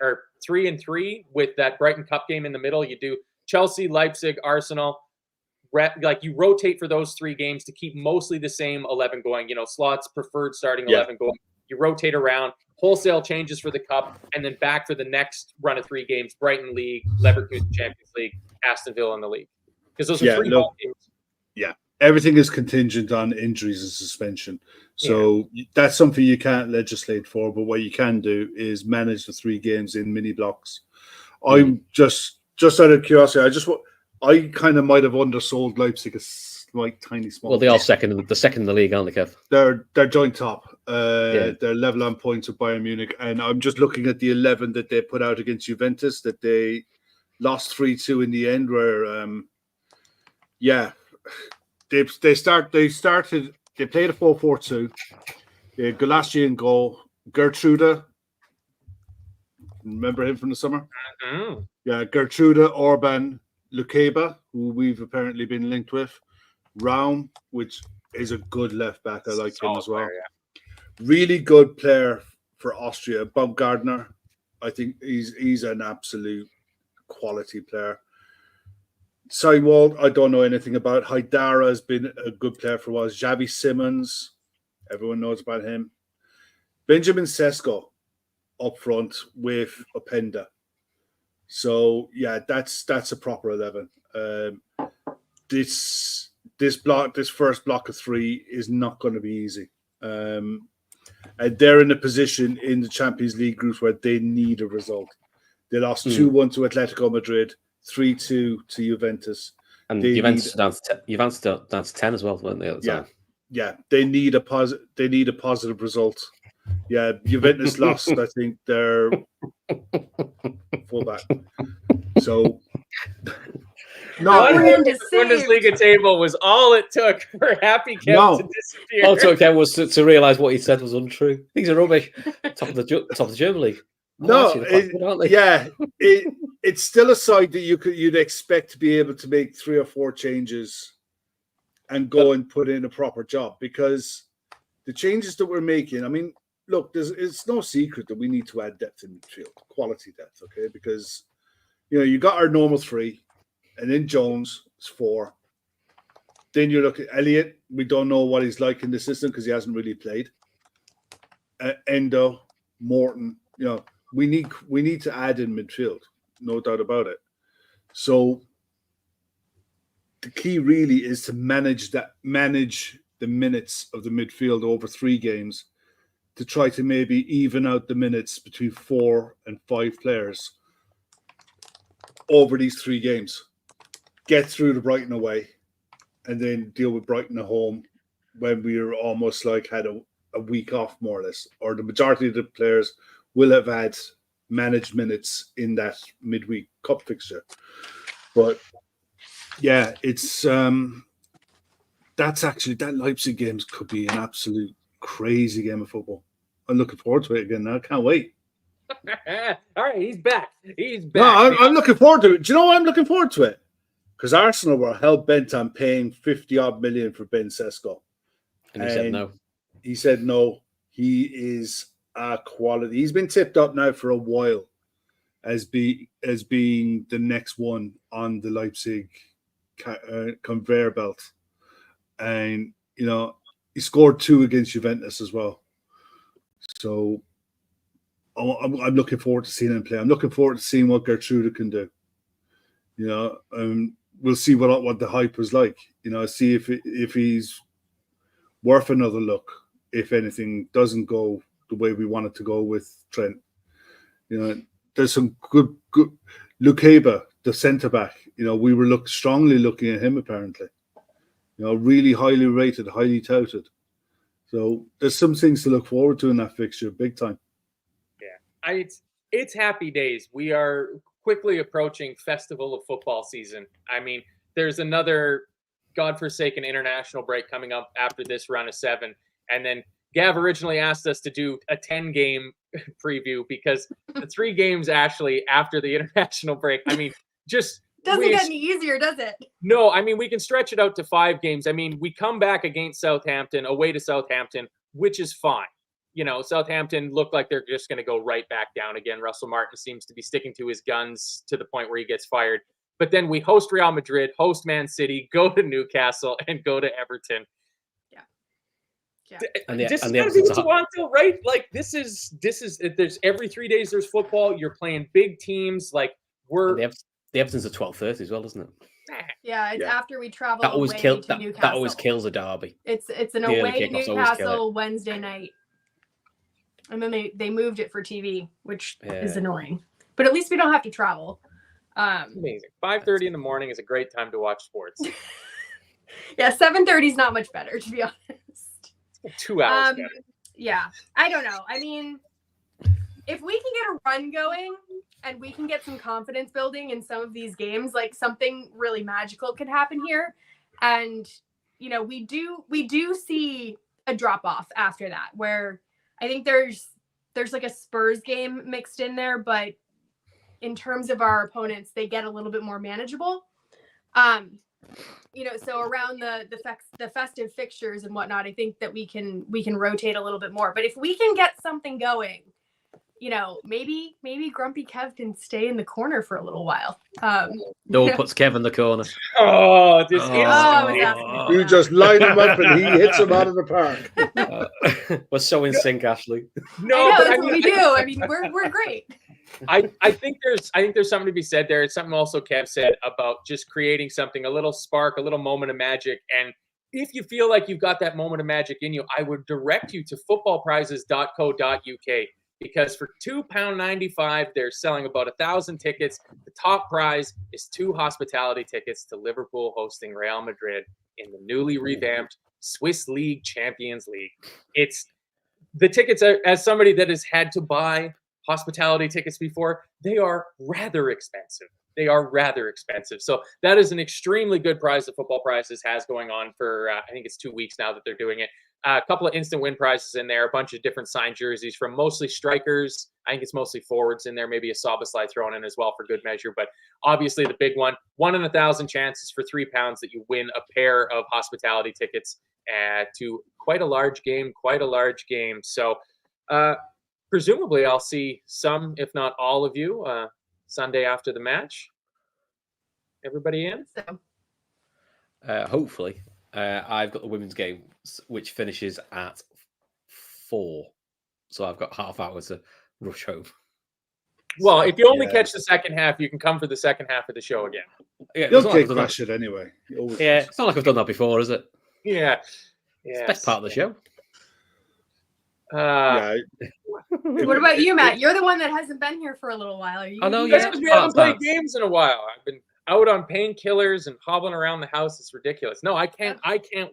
or 3-3 with that Brighton Cup game in the middle? You do Chelsea, Leipzig, Arsenal. Like you rotate for those 3 games to keep mostly the same 11 going. You know, Slots preferred starting 11 going. You rotate around, wholesale changes for the Cup, and then back for the next run of 3 games: Brighton League, Leverkusen Champions League, Aston Villa in the league. Because those are 3 games. Yeah. Everything is contingent on injuries and suspension. So that's something you can't legislate for, but what you can do is manage the 3 games in mini blocks. I'm just out of curiosity, I kind of might have undersold Leipzig a slight tiny small. Well, they are second in the league, aren't they, Kev? They're joint top. They're level on points with Bayern Munich, and I'm just looking at the 11 that they put out against Juventus that they lost 3-2 in the end, where They played a 4-4-2. They had Galassi in goal. Gertruda, remember him from the summer? Mm-hmm. Yeah, Gertruda, Orban, Lukeba, who we've apparently been linked with. Raum, which is a good left back. I like him as well. Player, Really good player for Austria. Baumgartner, I think he's an absolute quality player. Seiwald, I don't know anything about. Haidara has been a good player for a while. Xavi Simmons, everyone knows about him. Benjamin Sesko up front with Openda. So yeah, that's a proper 11. This first block of 3 is not going to be easy. And they're in a position in the Champions League groups where they need a result. They lost 2-1 to Atletico Madrid. 3-2 to Juventus, and Juventus down to 10 as well, weren't they? At the time? Yeah. They need a positive result. Yeah, Juventus lost. I think their fullback. So the Bundesliga table was all it took for Happy Kev to disappear. All it took Kev was to realise what he said was untrue. These are rubbish. Top of the German league. It's still a side that you'd expect to be able to make 3 or 4 changes and go and put in a proper job, because the changes that we're making, I mean, look, it's no secret that we need to add depth in midfield, quality depth, okay? Because, you got our normal 3, and then Jones is 4. Then you look at Elliott. We don't know what he's like in the system because he hasn't really played. Endo, Morton, we need to add in midfield, no doubt about it. So the key really is to manage the minutes of the midfield over 3 games to try to maybe even out the minutes between 4 and 5 players over these 3 games. Get through the Brighton away and then deal with Brighton at home when we were almost like had a a week off, more or less, or the majority of the players will have had managed minutes in that midweek cup fixture. But yeah, it's that Leipzig games could be an absolute crazy game of football. I'm looking forward to it again now. I can't wait. All right, he's back. He's back. No, I'm looking forward to it. Do you know why I'm looking forward to it? Because Arsenal were hell bent on paying 50-odd million for Ben Sesko. And he said no. He said no. He is a quality. He's been tipped up now for a while as being the next one on the Leipzig conveyor belt. And, he scored 2 against Juventus as well. So I'm looking forward to seeing him play. I'm looking forward to seeing what Gertrude can do. We'll see what the hype was like. See if he's worth another look. If anything doesn't go the way we want it to go with Trent, there's some good. Lukeba, the centre back. We were strongly looking at him apparently. Really highly rated, highly touted. So there's some things to look forward to in that fixture, big time. Yeah, it's happy days. We are quickly approaching Festival of Football season. I mean, there's another godforsaken international break coming up after this run of 7. And then Gav originally asked us to do a 10-game preview because the 3 games, Ashley, after the international break, I mean, just... Doesn't get any easier, does it? No, I mean, we can stretch it out to 5 games. I mean, we come back against Southampton, away to Southampton, which is fine. Southampton look like they're just going to go right back down again. Russell Martin seems to be sticking to his guns to the point where he gets fired. But then we host Real Madrid, host Man City, go to Newcastle, and go to Everton. Yeah. This is going to be Toronto, right? Like, this is. There's every 3 days there's football. You're playing big teams. Like, The Everton's at 12:30 as well, isn't it? Yeah, it's after we travel to Newcastle. That always kills a derby. It's an away to Newcastle Wednesday night. And then they moved it for TV, which is annoying. But at least we don't have to travel. Amazing. 5:30 in the morning is a great time to watch sports. Yeah, 7:30 is not much better, to be honest. 2 hours better. Yeah, I don't know. I mean, if we can get a run going and we can get some confidence building in some of these games, like something really magical could happen here. And, we do see a drop off after that, where I think there's like a Spurs game mixed in there, but in terms of our opponents, they get a little bit more manageable. So around the festive fixtures and whatnot, I think that we can rotate a little bit more. But if we can get something going, maybe Grumpy Kev can stay in the corner for a little while. No one puts Kev in the corner. You just line him up and he hits him out of the park. We're so in sync, Ashley. No, that's what we do. I mean, we're great. I think there's something to be said there. It's something also Kev said about just creating something, a little spark, a little moment of magic. And if you feel like you've got that moment of magic in you, I would direct you to footballprizes.co.uk. Because for £2.95, they're selling about 1,000 tickets. The top prize is 2 hospitality tickets to Liverpool hosting Real Madrid in the newly revamped Swiss League Champions League. It's the tickets are, as somebody that has had to buy hospitality tickets before, they are rather expensive. So that is an extremely good prize that Football Prizes has going on for, I think it's 2 weeks now that they're doing it. A couple of instant win prizes in there, a bunch of different signed jerseys from mostly strikers. I think it's mostly forwards in there, maybe a Soboslai thrown in as well for good measure. But obviously the big one in 1,000 chances for £3 that you win a pair of hospitality tickets to quite a large game. So presumably I'll see some, if not all of you, Sunday after the match. Everybody in? Hopefully. I've got the women's game, which finishes at 4. So I've got half hour to rush home. Well, if you only catch the second half, you can come for the second half of the show again. Yeah, you'll take crash it anyway. It's not like I've done that before, is it? Yeah. It's the best part of the show. What about you, Matt? You're the one that hasn't been here for a little while. Are you? I know, That's because we haven't played games in a while. out on painkillers and hobbling around the house. It's ridiculous. No, I can't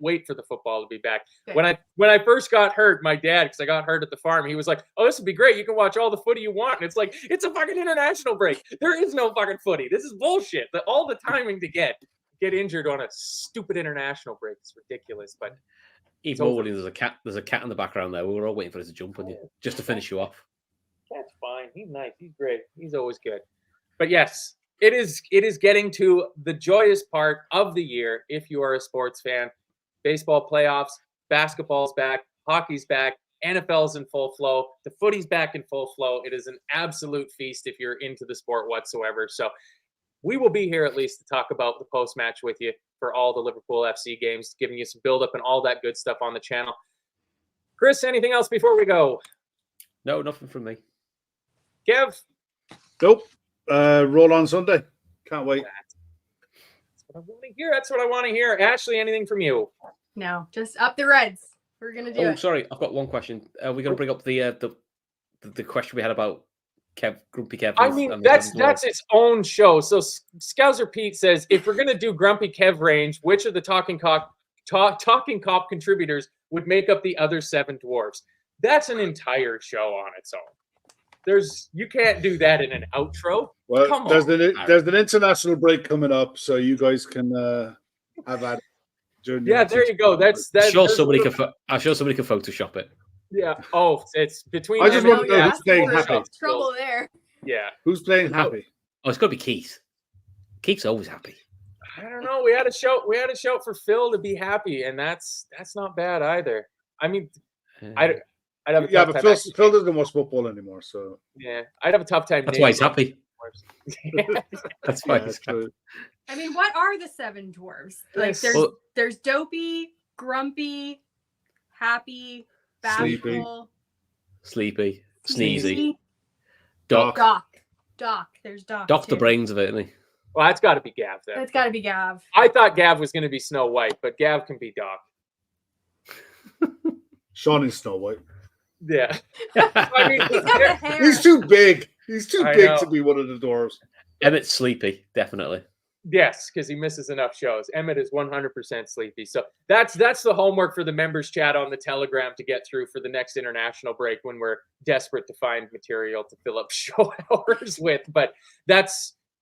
wait for the football to be back. Good. When I first got hurt, my dad, because I got hurt at the farm, he was like, "Oh, this would be great. You can watch all the footy you want." And it's like, it's a fucking international break. There is no fucking footy. This is bullshit. All the timing to get injured on a stupid international break is ridiculous. But even more when there's a cat in the background there. We were all waiting for it to jump on you just to finish you off. Cat's fine. He's nice. He's great. He's always good. But yes, it is getting to the joyous part of the year if you are a sports fan. Baseball playoffs, basketball's back, hockey's back, NFL's in full flow, the footy's back in full flow. It is an absolute feast if you're into the sport whatsoever. So we will be here at least to talk about the post-match with you for all the Liverpool FC games, giving you some build-up and all that good stuff on the channel. Chris, anything else before we go? No, nothing from me. Kev? Nope. Roll on Sunday. Can't wait. That's what I want to hear. That's what I want to hear. Ashley, anything from you? No, just up the Reds. We're gonna do it. Sorry, I've got one question. We're going to bring up the question we had about Grumpy Kev. I mean, that's its own show. So Scouser Pete says, if we're gonna do Grumpy Kev range, which of the Talkin Kop contributors would make up the other 7 dwarves? That's an entire show on its own. You can't do that in an outro. Well, Come there's on. there's an international break coming up, so you guys can have at it. Yeah, there you go. I'm sure somebody can Photoshop it. Yeah. Oh, it's between. I just want to know who's playing There's happy. trouble there. Yeah. Who's playing happy? Oh, it's got to be Keith. Keith's always happy. I don't know. We had a shout for Phil to be happy, and that's not bad either. I mean, I'd have a tough but time Phil doesn't watch football anymore, so yeah, I'd have a tough time. That's why he's happy. Yeah. That's why he's happy. I mean, what are the 7 dwarves? Like, there's Dopey, Grumpy, Happy, Bashful, Sleepy, Sneezy, Sneezy, Doc. Doc. There's Doc. Doc the too. brains of it, isn't he? Well, that's got to be Gav then. That's got to be Gav. I thought Gav was going to be Snow White, but Gav can be Doc. Sean is Snow White. Yeah. I mean, He's got the hair. He's too big. He's too I big know. to be one of the dwarves. Emmett's Sleepy, definitely. yes, because he misses enough shows. Emmett is 100% sleepy. So that's the homework for the members chat on the Telegram to get through for the next international break when we're desperate to find material to fill up show hours with. But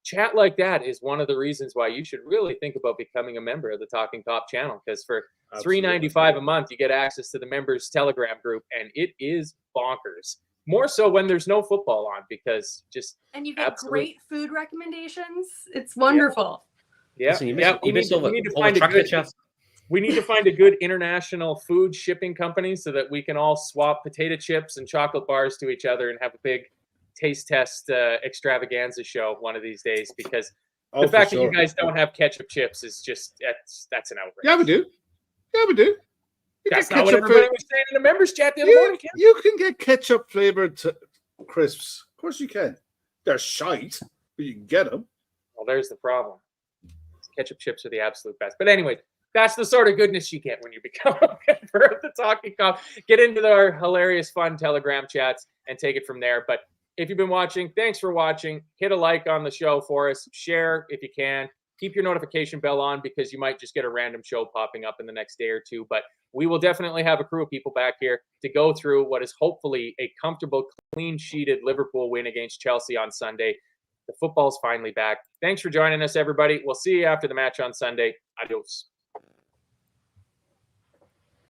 chat like that is one of the reasons why you should really think about becoming a member of the Talkin Kop channel, because for $3.95 a month, you get access to the members Telegram group, and it is bonkers. More so when there's no football on, because and you get great food recommendations. It's wonderful. Yeah, Listen, we need to find a good international food shipping company so that we can all swap potato chips and chocolate bars to each other and have a big taste test extravaganza show one of these days. Because the fact that you guys don't have ketchup chips is just that's an outrage. Yeah, we do. That's not what everybody was saying in the members chat the other morning. You can get ketchup flavored crisps. Of course you can. They're shite, but you can get them. Well, there's the problem. Ketchup chips are the absolute best. But anyway, that's the sort of goodness you get when you become a member of the Talkin Kop. Get into our hilarious, fun Telegram chats and take it from there. But if you've been watching, thanks for watching. Hit a like on the show for us. Share if you can. Keep your notification bell on, because you might just get a random show popping up in the next day or two. But we will definitely have a crew of people back here to go through what is hopefully a comfortable, clean-sheeted Liverpool win against Chelsea on Sunday. The football's finally back. Thanks for joining us, everybody. We'll see you after the match on Sunday. Adios.